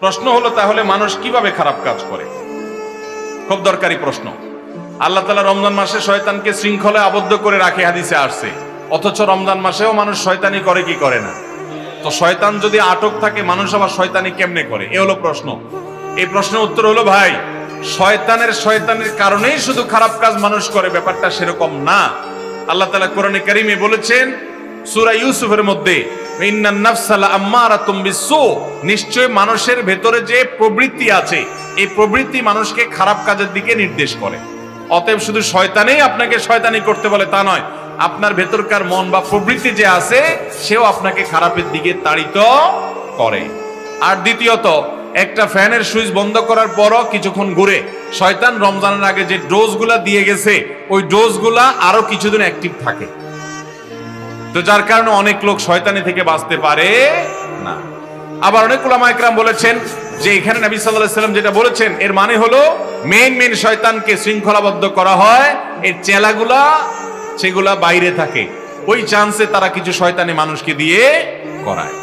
প্রশ্ন হলো তাহলে মানুষ কিভাবে খারাপ কাজ করে? খুব দরকারি প্রশ্ন। আল্লাহ তাআলা রমজান মাসে শয়তানকে শৃঙ্খলায় আবদ্ধ করে রাখে, হাদিসে আসছে। অথচ রমজান মাসেও মানুষ শয়তানি করে কি করে না? তো শয়তান যদি আটক থাকে, মানুষ আবার শয়তানি কেমনে করে? এ হলো প্রশ্ন। এই প্রশ্নের উত্তর হলো, ভাই, শয়তানের কারণেই শুধু খারাপ কাজ মানুষ করে, ব্যাপারটা সেরকম না। আল্লাহ তাআলা কোরআনে কারীমে বলেছেন সূরা ইউসুফের মধ্যে, ইন্নান নাফসা লাআম্মারাতুম বিসসু, নিশ্চয় মানুষের ভেতরে যে প্রবৃত্তি আছে, এই প্রবৃত্তি মানুষকে খারাপ কাজের দিকে নির্দেশ করে। অতএব শুধু শয়তানেই আপনাকে শয়তানি করতে বলে তা নয়, আপনার ভেতরকার মন বা প্রবৃত্তি যে আছে সেও আপনাকে খারাপের দিকে তাড়িত করে। আর দ্বিতীয়ত, একটা ফ্যানের সুইচ বন্ধ করার পরও কিছুক্ষণ ঘুরে শয়তান রমজানের আগে যে ডোজগুলা দিয়ে গেছে, ওই ডোজগুলা আরো কিছুদিন অ্যাক্টিভ থাকে। তো যার কারণে অনেক লোক শয়তানি থেকে বাঁচতে পারে না। আবার অনেক উলামা ইকরাম বলেছেন যে এখানে নবী সাল্লাল্লাহু আলাইহি ওয়াসাল্লাম যেটা বলেছেন, এর মানে হলো মেইন শয়তানকে শৃঙ্খলাবদ্ধ করা হয়, এর চেলাগুলা সেগুলা বাইরে থাকে, ওই চান্সে তারা কিছু শয়তানি মানুষকে দিয়ে করায়।